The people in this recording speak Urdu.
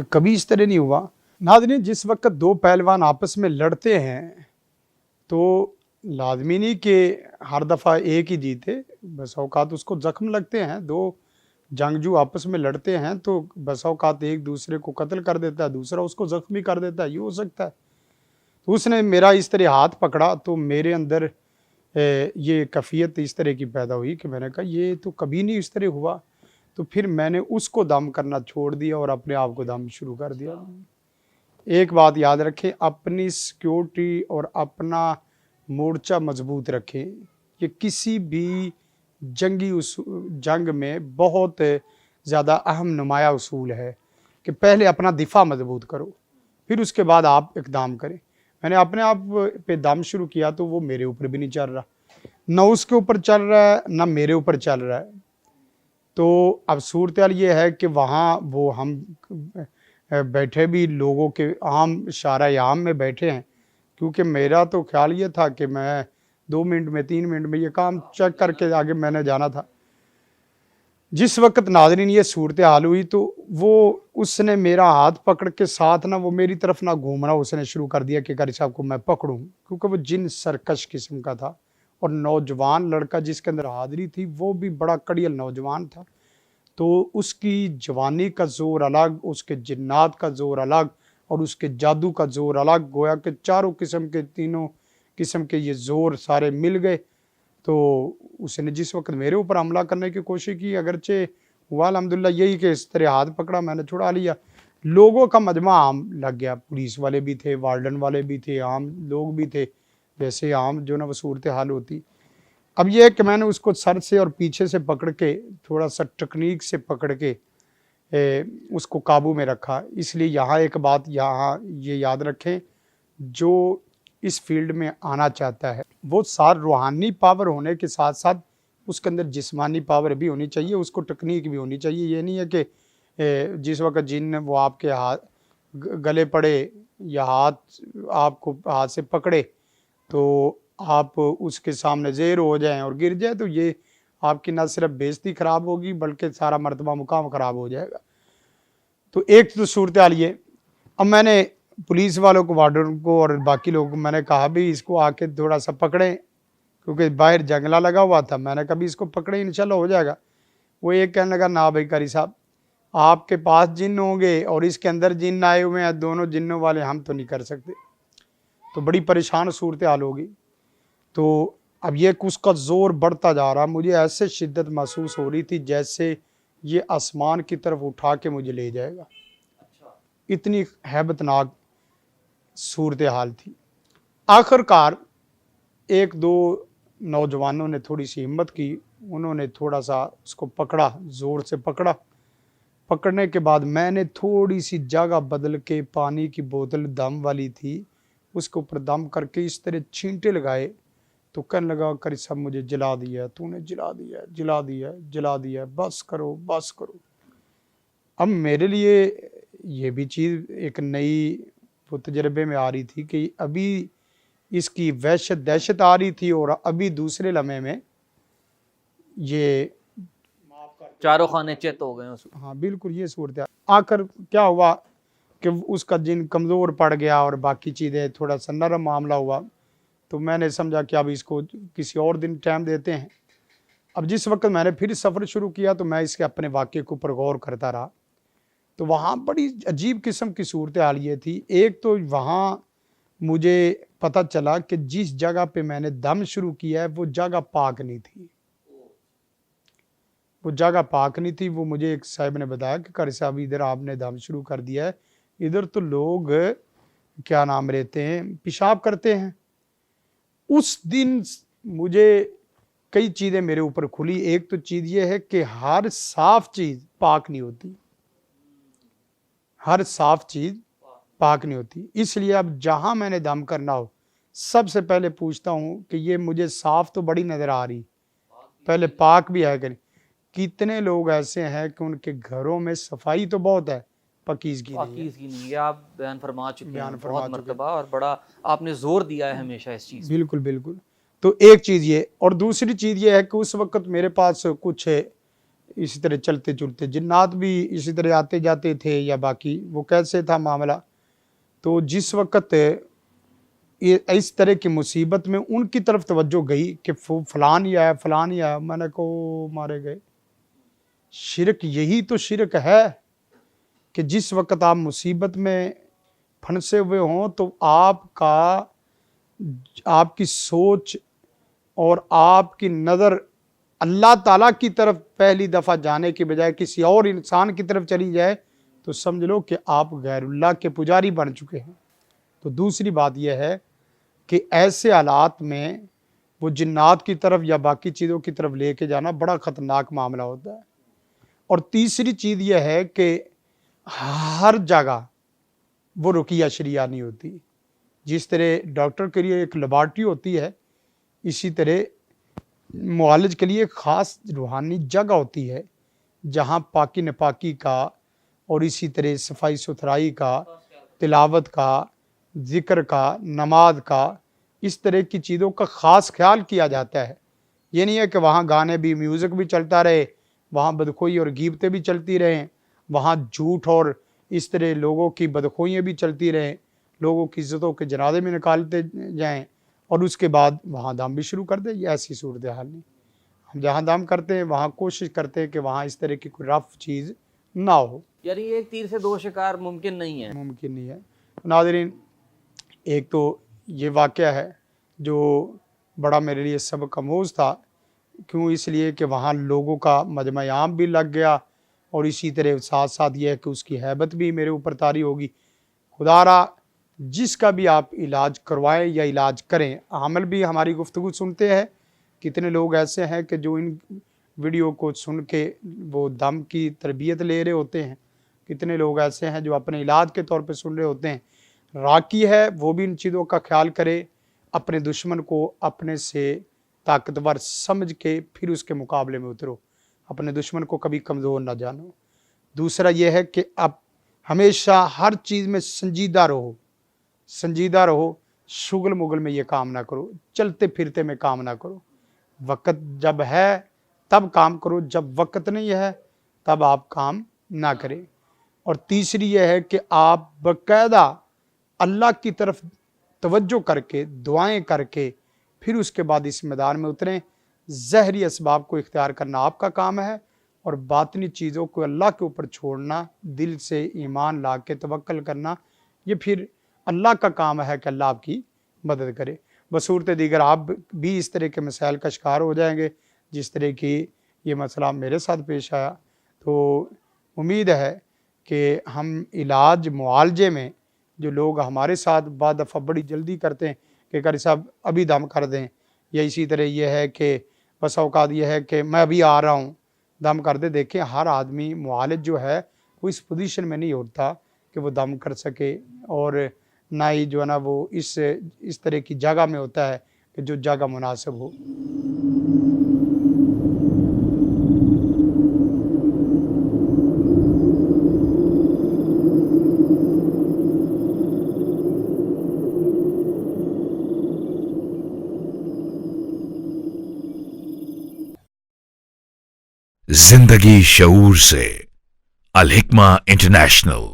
کہ کبھی اس طرح نہیں ہوا۔ ناظرین جس وقت دو پہلوان آپس میں لڑتے ہیں تو لازمی نہیں کہ ہر دفعہ ایک ہی جیتے، بس اوقات اس کو زخم لگتے ہیں، دو جنگجو آپس میں لڑتے ہیں تو بس اوقات ایک دوسرے کو قتل کر دیتا ہے، دوسرا اس کو زخمی کر دیتا ہے، یہ ہو سکتا ہے۔ تو اس نے میرا اس طرح ہاتھ پکڑا تو میرے اندر یہ کیفیت اس طرح کی پیدا ہوئی کہ میں نے کہا یہ تو کبھی نہیں اس طرح ہوا، تو پھر میں نے اس کو دم کرنا چھوڑ دیا اور اپنے آپ کو دم شروع کر دیا۔ ایک بات یاد رکھیں، اپنی سیکیورٹی اور اپنا مورچہ مضبوط رکھیں، یہ کسی بھی جنگ میں بہت زیادہ اہم نمایاں اصول ہے کہ پہلے اپنا دفاع مضبوط کرو، پھر اس کے بعد آپ اقدام کریں۔ میں نے اپنے آپ پہ دم شروع کیا تو وہ میرے اوپر بھی نہیں چل رہا، نہ اس کے اوپر چل رہا ہے نہ میرے اوپر چل رہا ہے۔ تو اب صورتحال یہ ہے کہ وہاں وہ ہم بیٹھے بھی لوگوں کے عام شارع عام میں بیٹھے ہیں، کیونکہ میرا تو خیال یہ تھا کہ میں 2 منٹ میں 3 منٹ میں یہ کام چیک کر کے آگے میں نے جانا تھا۔ جس وقت ناظرین یہ صورتحال ہوئی تو وہ اس نے میرا ہاتھ پکڑ کے ساتھ نہ وہ میری طرف نہ گھومنا اس نے شروع کر دیا کہ قاری صاحب کو میں پکڑوں، کیونکہ وہ جن سرکش قسم کا تھا اور نوجوان لڑکا جس کے اندر حاضری تھی وہ بھی بڑا کڑیل نوجوان تھا، تو اس کی جوانی کا زور الگ، اس کے جنات کا زور الگ اور اس کے جادو کا زور الگ، گویا کہ چاروں قسم کے تینوں قسم کے یہ زور سارے مل گئے۔ تو اس نے جس وقت میرے اوپر حملہ کرنے کی کوشش کی، اگرچہ ہوا الحمدللہ یہی کہ اس طرح ہاتھ پکڑا میں نے چھڑا لیا، لوگوں کا مجمع عام لگ گیا، پولیس والے بھی تھے، وارڈن والے بھی تھے، عام لوگ بھی تھے، ویسے عام جو نا وہ صورتحال ہوتی۔ اب یہ ہے کہ میں نے اس کو سر سے اور پیچھے سے پکڑ کے تھوڑا سا ٹیکنیک سے پکڑ کے اس کو قابو میں رکھا۔ اس لیے یہاں ایک بات یہاں یہ یاد رکھیں، جو اس فیلڈ میں آنا چاہتا ہے وہ سار روحانی پاور ہونے کے ساتھ ساتھ اس کے اندر جسمانی پاور بھی ہونی چاہیے، اس کو ٹیکنیک بھی ہونی چاہیے۔ یہ نہیں ہے کہ جس وقت جن وہ آپ کے ہاتھ گلے پڑے یا آپ کو ہاتھ سے پکڑے تو آپ اس کے سامنے زیر ہو جائیں اور گر جائیں، تو یہ آپ کی نہ صرف بےعزتی خراب ہوگی بلکہ سارا مرتبہ مقام خراب ہو جائے گا۔ تو ایک تو صورتحال یہ، اب میں نے پولیس والوں کو، وارڈن کو اور باقی لوگوں کو میں نے کہا بھی اس کو آ کے تھوڑا سا پکڑیں، کیونکہ باہر جنگلہ لگا ہوا تھا، میں نے کہا بھی اس کو پکڑیں انشاءاللہ ہو جائے گا۔ وہ ایک کہنے لگا نا بھائی قاری صاحب آپ کے پاس جن ہوں گے اور اس کے اندر جن آئے ہوئے ہیں، دونوں جنوں والے ہم تو نہیں کر سکتے۔ تو بڑی پریشان صورتحال ہوگی۔ تو اب یہ اس کا زور بڑھتا جا رہا، مجھے ایسے شدت محسوس ہو رہی تھی جیسے یہ آسمان کی طرف اٹھا کے مجھے لے جائے گا، اتنی ہیبت ناک صورتحال تھی۔ آخر کار ایک دو نوجوانوں نے تھوڑی سی ہمت کی، انہوں نے تھوڑا سا اس کو پکڑا، زور سے پکڑا۔ پکڑنے کے بعد میں نے تھوڑی سی جگہ بدل کے پانی کی بوتل دم والی تھی، اس کے اوپر دم کر کے اس طرح چھینٹے لگائے تو کہنے لگا قاری صاحب مجھے جلا دیا، تو نے جلا دیا، جلا دیا، جلا دیا، بس کرو بس کرو۔ اب میرے لیے یہ بھی چیز ایک نئی وہ تجربے میں آ رہی تھی کہ ابھی اس کی وحشت دہشت آ رہی تھی اور ابھی دوسرے لمحے میں یہ چاروں خانے چت ہو گئے۔ ہاں بالکل یہ صورتحال۔ آخر کیا ہوا کہ اس کا جن کمزور پڑ گیا اور باقی چیزیں تھوڑا سا نرم معاملہ ہوا، تو میں نے سمجھا کہ اب اس کو کسی اور دن ٹائم دیتے ہیں۔ اب جس وقت میں نے پھر سفر شروع کیا تو میں اس کے اپنے واقعے کے اوپر غور کرتا رہا، تو وہاں بڑی عجیب قسم کی صورتحال یہ تھی۔ ایک تو وہاں مجھے پتہ چلا کہ جس جگہ پہ میں نے دم شروع کیا ہے وہ جگہ پاک نہیں تھی، وہ جگہ پاک نہیں تھی۔ وہ مجھے ایک صاحب نے بتایا کہ قاری صاحب ادھر آپ نے دم شروع کر دیا ہے، ادھر تو لوگ کیا نام لیتے ہیں پیشاب کرتے ہیں۔ اس دن مجھے کئی چیزیں میرے اوپر کھلی۔ ایک تو چیز یہ ہے کہ ہر صاف چیز پاک نہیں ہوتی، ہر صاف چیز پاک نہیں ہوتی۔ اس لیے اب جہاں میں نے دم کرنا ہو سب سے پہلے پوچھتا ہوں کہ یہ مجھے صاف تو بڑی نظر آ رہی، پہلے پاک بھی ہے کہ نہیں۔ کتنے لوگ ایسے ہیں کہ ان کے گھروں میں صفائی تو بہت ہے، پاکیزگی نہیں ہے۔ آپ بیان فرما چکے ہیں بہت مرتبہ، اور بڑا آپ نے زور دیا ہے ہمیشہ اس چیز۔ بالکل بالکل۔ تو ایک چیز یہ، اور دوسری چیز یہ ہے کہ اس وقت میرے پاس کچھ اسی طرح چلتے چلتے جنات بھی اسی طرح آتے جاتے تھے یا باقی وہ کیسے تھا معاملہ. تو جس وقت اس طرح کی مصیبت میں ان کی طرف توجہ گئی کہ فلان ہی آیا فلان ہی آیا, میں نے کہو مارے گئے. شرک یہی تو شرک ہے کہ جس وقت آپ مصیبت میں پھنسے ہوئے ہوں تو آپ کی سوچ اور آپ کی نظر اللہ تعالیٰ کی طرف پہلی دفعہ جانے کے بجائے کسی اور انسان کی طرف چلی جائے تو سمجھ لو کہ آپ غیر اللہ کے پجاری بن چکے ہیں. تو دوسری بات یہ ہے کہ ایسے حالات میں وہ جنات کی طرف یا باقی چیزوں کی طرف لے کے جانا بڑا خطرناک معاملہ ہوتا ہے. اور تیسری چیز یہ ہے کہ ہر جگہ وہ رقیہ شریعہ نہیں ہوتی. جس طرح ڈاکٹر کے لیے ایک لیبارٹری ہوتی ہے, اسی طرح معالج کے لیے ایک خاص روحانی جگہ ہوتی ہے جہاں پاکی نپاکی کا اور اسی طرح صفائی ستھرائی کا, تلاوت کا, ذکر کا, نماز کا, اس طرح کی چیزوں کا خاص خیال کیا جاتا ہے. یہ نہیں ہے کہ وہاں گانے بھی, میوزک بھی چلتا رہے, وہاں بدخوئی اور غیبتیں بھی چلتی رہیں, وہاں جھوٹ اور اس طرح لوگوں کی بدخوئیاں بھی چلتی رہیں, لوگوں کی عزتوں کے جنازے میں نکالتے جائیں اور اس کے بعد وہاں دام بھی شروع کر دیں. یہ ایسی صورتحال نہیں. ہم جہاں دام کرتے ہیں وہاں کوشش کرتے ہیں کہ وہاں اس طرح کی کوئی رف چیز نہ ہو. یعنی ایک تیر سے دو شکار ممکن نہیں ہے. ممکن نہیں ہے. ناظرین, ایک تو یہ واقعہ ہے جو بڑا میرے لیے سبق آموز تھا. کیوں؟ اس لیے کہ وہاں لوگوں کا مجمع عام بھی لگ گیا اور اسی طرح ساتھ ساتھ یہ ہے کہ اس کی ہیبت بھی میرے اوپر طاری ہوگی. خدا را جس کا بھی آپ علاج کروائیں یا علاج کریں, عامل بھی ہماری گفتگو سنتے ہیں. کتنے لوگ ایسے ہیں کہ جو ان ویڈیو کو سن کے وہ دم کی تربیت لے رہے ہوتے ہیں. کتنے لوگ ایسے ہیں جو اپنے علاج کے طور پہ سن رہے ہوتے ہیں. راکی ہے وہ بھی ان چیزوں کا خیال کرے, اپنے دشمن کو اپنے سے طاقتور سمجھ کے پھر اس کے مقابلے میں اترو. اپنے دشمن کو کبھی کمزور نہ جانو. دوسرا یہ ہے کہ اب ہمیشہ ہر چیز میں سنجیدہ رہو, سنجیدہ رہو. شغل مغل میں یہ کام نہ کرو, چلتے پھرتے میں کام نہ کرو. وقت جب ہے تب کام کرو, جب وقت نہیں ہے تب آپ کام نہ کریں. اور تیسری یہ ہے کہ آپ باقاعدہ اللہ کی طرف توجہ کر کے دعائیں کر کے پھر اس کے بعد اس میدان میں اتریں. ظاہری اسباب کو اختیار کرنا آپ کا کام ہے اور باطنی چیزوں کو اللہ کے اوپر چھوڑنا, دل سے ایمان لا کے توکل کرنا, یہ پھر اللہ کا کام ہے کہ اللہ آپ کی مدد کرے. بصورت دیگر آپ بھی اس طرح کے مسائل کا شکار ہو جائیں گے جس طرح کی یہ مسئلہ میرے ساتھ پیش آیا. تو امید ہے کہ ہم علاج معالجے میں جو لوگ ہمارے ساتھ بعض دفعہ بڑی جلدی کرتے ہیں کہ قاری صاحب ابھی دم کر دیں, یا اسی طرح یہ ہے کہ بس اوقات یہ ہے کہ میں ابھی آ رہا ہوں دم کر دے. دیکھیں ہر آدمی معالج جو ہے وہ اس پوزیشن میں نہیں ہوتا کہ وہ دم کر سکے, اور نہ ہی جو ہے نا وہ اس طرح کی جگہ میں ہوتا ہے کہ جو جگہ مناسب ہو. زندگی شعور سے, الحکمہ انٹرنیشنل.